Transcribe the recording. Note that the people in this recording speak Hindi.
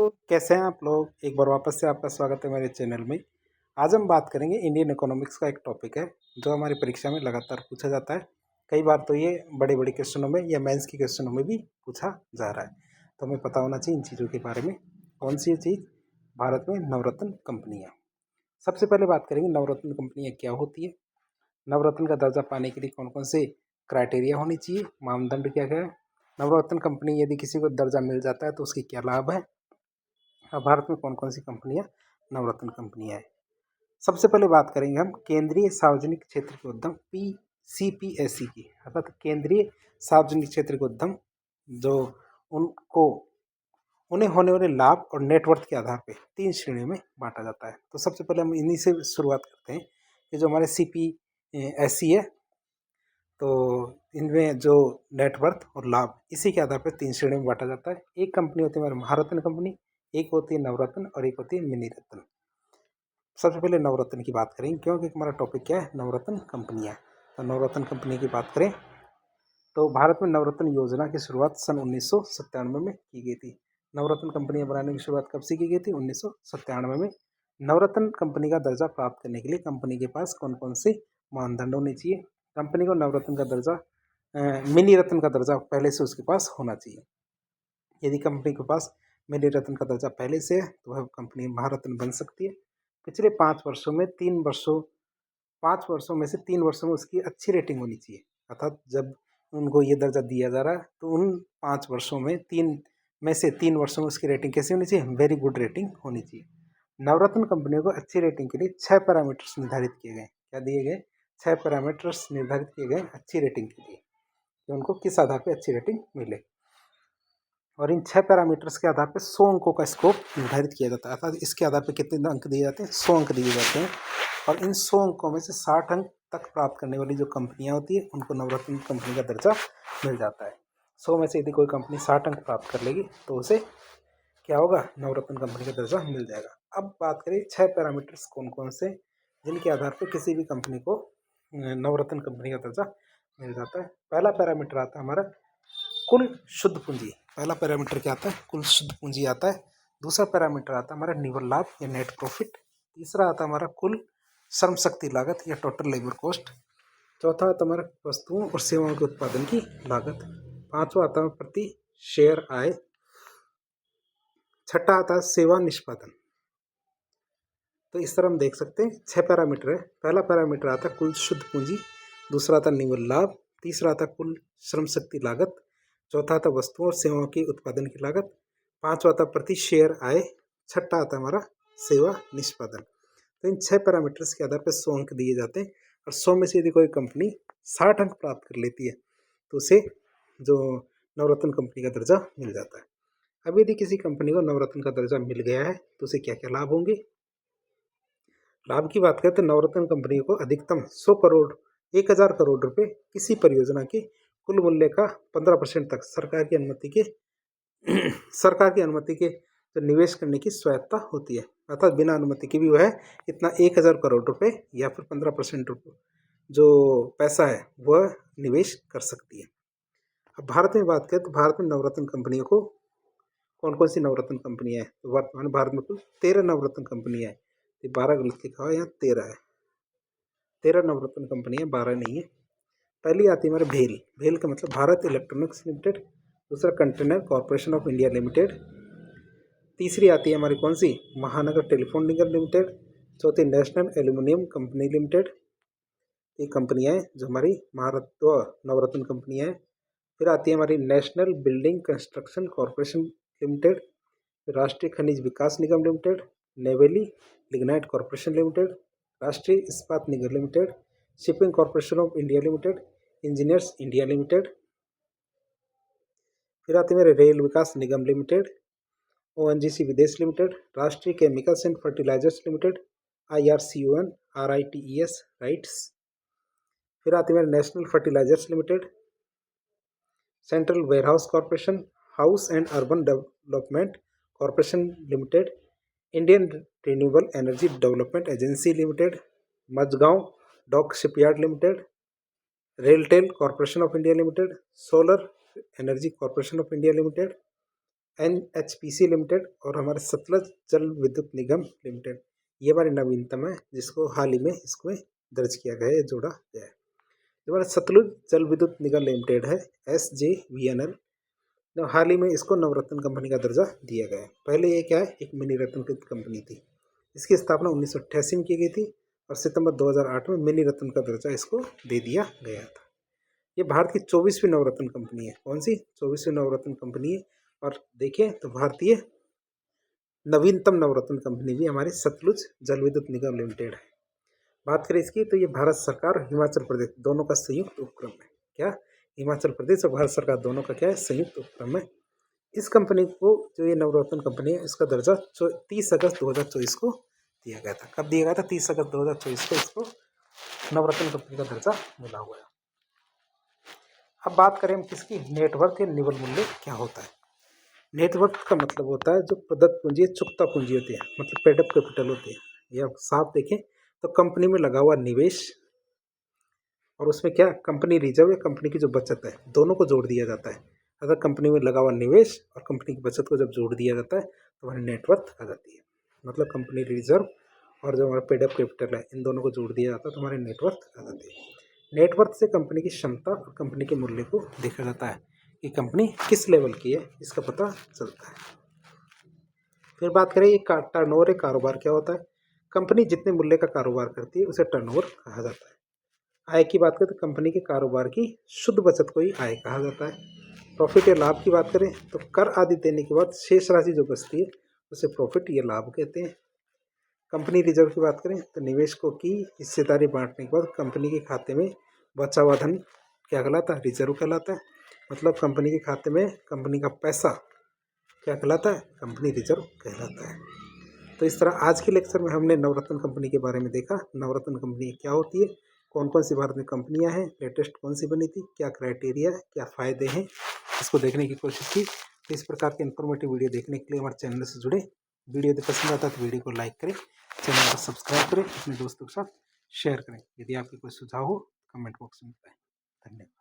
तो कैसे हैं आप लोग। एक बार वापस से आपका स्वागत है मेरे चैनल में। आज हम बात करेंगे इंडियन इकोनॉमिक्स का। एक टॉपिक है जो हमारी परीक्षा में लगातार पूछा जाता है। कई बार तो ये बड़े बड़े क्वेश्चनों में या मेंस के क्वेश्चनों में भी पूछा जा रहा है, तो हमें पता होना चाहिए इन चीज़ों के बारे में। कौन सी चीज़? भारत में नवरत्न कंपनियाँ। सबसे पहले बात करेंगे नवरत्न कंपनियाँ क्या होती है, नवरत्न का दर्जा पाने के लिए कौन कौन से क्राइटेरिया होनी चाहिए, मानदंड क्या क्या है, नवरत्न कंपनी यदि किसी को दर्जा मिल जाता है तो उसके क्या लाभ है, भारत में कौन कौन सी कंपनियां नवरत्न कंपनियां हैं। सबसे पहले बात करेंगे हम केंद्रीय सार्वजनिक क्षेत्र के उद्यम CPSE की, अर्थात केंद्रीय सार्वजनिक क्षेत्र के उद्यम जो उनको उन्हें होने वाले लाभ और नेटवर्थ के आधार पर 3 श्रेणियों में बांटा जाता है। तो सबसे पहले हम इन्हीं से शुरुआत करते हैं कि जो हमारे CPSE है, तो इनमें जो नेटवर्थ और लाभ इसी के आधार पर 3 श्रेणी में बांटा जाता है। एक कंपनी होती है हमारी महारत्न कंपनी, एक होती है नवरत्न और एक होती है मिनी रत्न। सबसे पहले नवरत्न की बात करेंगे क्योंकि हमारा टॉपिक क्या है, नवरत्न कंपनियां। तो नवरत्न कंपनी की बात करें तो भारत में नवरत्न योजना की शुरुआत सन 1997 में की गई थी। नवरत्न कंपनियां बनाने की शुरुआत कब से की गई थी? 1997 में। नवरत्न कंपनी का दर्जा प्राप्त करने के लिए कंपनी के पास कौन कौन से मानदंड होने चाहिए? कंपनी को नवरत्न का दर्जा मिनी रत्न का दर्जा पहले से उसके पास होना चाहिए। यदि कंपनी के पास मिनी रत्न का दर्जा पहले से है तो वह कंपनी महारत्न बन सकती है। पिछले 5 वर्षों में से 3 वर्षों में उसकी अच्छी रेटिंग होनी चाहिए, अर्थात जब उनको ये दर्जा दिया जा रहा है तो उन 5 वर्षों में 3 वर्षों में उसकी रेटिंग कैसी होनी चाहिए? वेरी गुड रेटिंग होनी चाहिए। नवरत्न कंपनियों को अच्छी रेटिंग के लिए 6 पैरामीटर्स निर्धारित किए गए। क्या दिए गए? 6 पैरामीटर्स निर्धारित किए गए अच्छी रेटिंग के लिए, कि उनको किस आधार पर अच्छी रेटिंग मिले। और इन 6 पैरामीटर्स के आधार पर 100 अंकों का स्कोप निर्धारित किया जाता है, अर्थात इसके आधार पर कितने अंक दिए जाते हैं? 100 अंक दिए जाते हैं। और इन 100 अंकों में से 60 अंक तक प्राप्त करने वाली जो कंपनियां होती है उनको नवरत्न कंपनी का दर्जा मिल जाता है। 100 में से यदि कोई कंपनी 60 अंक प्राप्त कर लेगी तो उसे क्या होगा? नवरत्न कंपनी का दर्जा मिल जाएगा। अब बात करें 6 पैरामीटर्स कौन कौन से जिनके आधार पर किसी भी कंपनी को नवरत्न कंपनी का दर्जा मिल जाता है। पहला पैरामीटर आता है हमारा कुल शुद्ध पूंजी। पहला पैरामीटर क्या आता है? कुल शुद्ध पूंजी आता है। दूसरा पैरामीटर आता है हमारा निव्वल लाभ या नेट प्रॉफिट। तीसरा आता है हमारा कुल श्रम शक्ति लागत या टोटल लेबर कॉस्ट। चौथा आता है हमारा वस्तुओं और सेवाओं के उत्पादन की लागत। पांचवा आता है प्रति शेयर आय। छठा आता है सेवा निष्पादन। तो इस तरह हम देख सकते हैं 6 पैरामीटर है। पहला पैरामीटर आता है कुल शुद्ध पूंजी, दूसरा आता है निव्वल लाभ, तीसरा आता है कुल श्रम शक्ति लागत, चौथा आता वस्तुओं और सेवाओं के उत्पादन की लागत, पांचवा आता प्रति शेयर आय, छठा आता हमारा सेवा निष्पादन। तो इन 6 पैरामीटर्स के आधार पर 100 अंक दिए जाते हैं और 100 में से यदि कोई कंपनी 60 अंक प्राप्त कर लेती है तो उसे जो नवरत्न कंपनी का दर्जा मिल जाता है। अब यदि किसी कंपनी को नवरत्न का दर्जा मिल गया है तो उसे क्या क्या लाभ होंगे? लाभ की बात करें तो नवरत्न कंपनी को अधिकतम 1000 करोड़ रुपए किसी परियोजना के कुल मूल्य का 15% तक सरकार की अनुमति के जो निवेश करने की स्वायत्ता होती है, अर्थात बिना अनुमति के भी वह इतना 1000 करोड़ रुपए या फिर 15% जो पैसा है वह निवेश कर सकती है। अब भारत में बात करें तो भारत में नवरत्न कंपनियों को कौन कौन सी नवरत्न कंपनियां हैं? तो वर्तमान भारत में कुल 13 नवरत्न कंपनियां हैं। 12 गलत लिखा हुआ है, यहाँ 13 है। 13 नवरत्न कंपनियां, 12 नहीं है। पहली आती है हमारे भेल। भेल का मतलब भारत इलेक्ट्रॉनिक्स लिमिटेड। दूसरा container corporation of India limited. तीसरी आती है हमारी कौन सी? महानगर टेलीफोन निगम लिमिटेड। चौथी नेशनल एल्यूमिनियम कंपनी लिमिटेड। ये कंपनियां हैं जो हमारी नवरत्न कंपनियां हैं। फिर आती है हमारी national building construction corporation limited, Rashtriya Khanij Vikas Nigam limited, Neyveli lignite corporation limited, Rashtriya Ispat Nigam limited, shipping corporation of India limited, engineers India limited. फिर आती है मेरे rail Vikas Nigam limited, ONGC Videsh limited, Rashtriya chemicals and fertilisers limited, IRCON RITES RITES. फिर आती है मेरे national fertilisers limited, central warehouse corporation, house and urban development corporation limited, Indian renewable energy development agency limited, Mazagon dock shipyard limited, RailTel corporation of India limited, solar energy corporation of India limited, NHPC limited और हमारे सतलज जल विद्युत निगम लिमिटेड, ये हमारी नवीनतम है जिसको हाल ही में इसमें दर्ज किया गया है, जोड़ा गया है। जो हमारा सतलुज जल विद्युत निगम लिमिटेड है SJVNL, जो हाल ही में इसको नवरत्न कंपनी का दर्जा दिया गया है। पहले ये क्या है, एक मिनी रत्न की कंपनी थी। इसकी स्थापना 1988 में की गई थी और सितंबर 2008 में मिनी रत्न का दर्जा इसको दे दिया गया था। ये भारत की 24वीं नवरत्न कंपनी है। कौन सी? 24वीं नवरत्न कंपनी है। और देखें तो भारतीय नवीनतम नवरत्न कंपनी भी हमारी सतलुज जल विद्युत निगम लिमिटेड है। बात करें इसकी तो ये भारत सरकार और हिमाचल प्रदेश दोनों का संयुक्त उपक्रम है। क्या? हिमाचल प्रदेश और भारत सरकार दोनों का क्या है? संयुक्त उपक्रम है। इस कंपनी को, जो ये नवरत्न कंपनी है, इसका दर्जा 30 अगस्त 2024 को दिया गया था। कब दिया गया था? 30 अगस्त 2024 को इसको नवरत्न कंपनी का दर्जा मिला हुआ है। अब बात करें हम किसकी? नेटवर्थ या निवल मूल्य क्या होता है? नेटवर्थ का मतलब होता है जो प्रदत्त पूंजी, चुकता पूंजी होती है, मतलब पेड अप कैपिटल होती है। ये आप साफ देखें तो कंपनी में लगा हुआ निवेश और उसमें क्या, कंपनी रिजर्व या कंपनी की जो बचत है, दोनों को जोड़ दिया जाता है। अगर कंपनी में लगा हुआ निवेश और कंपनी की बचत को जब जोड़ दिया जाता है तो हमारी नेटवर्थ आ जाती है। मतलब कंपनी रिजर्व और जो हमारा पेड अप कैपिटल है, इन दोनों को जोड़ दिया जाता है तो हमारी नेटवर्थ आ जाती है। नेटवर्थ से कंपनी की क्षमता और कंपनी के मूल्य को देखा जाता है कि कंपनी किस लेवल की है, इसका पता चलता है। फिर बात करें ये टर्नओवर या कारोबार क्या होता है? कंपनी जितने मूल्य का कारोबार करती है उसे टर्नओवर कहा जाता है। आय की बात करें तो कंपनी के कारोबार की शुद्ध बचत को ही आय कहा जाता है। प्रॉफिट या लाभ की बात करें तो कर आदि देने के बाद शेष राशि जो बचती है उसे प्रॉफिट या लाभ कहते हैं। कंपनी रिजर्व की बात करें तो निवेशकों की हिस्सेदारी बांटने के बाद कंपनी के खाते में बचा हुआ धन क्या कहलाता है? रिजर्व कहलाता है। मतलब कंपनी के खाते में कंपनी का पैसा क्या कहलाता है? कंपनी रिजर्व कहलाता है। तो इस तरह आज के लेक्चर में हमने नवरत्न कंपनी के बारे में देखा। नवरत्न कंपनी क्या होती है, कौन कौन सी भारत में कंपनियां हैं, लेटेस्ट कौन सी बनी थी, क्या क्राइटेरिया है, क्या फ़ायदे हैं, इसको देखने की कोशिश की। तो इस प्रकार के इन्फॉर्मेटिव वीडियो देखने के लिए हमारे चैनल से जुड़े। वीडियो यदि पसंद आता है तो वीडियो को लाइक करें, चैनल को सब्सक्राइब करें, अपने दोस्तों के साथ शेयर करें। यदि आपके कोई सुझाव हो कमेंट बॉक्स में बताएं। धन्यवाद।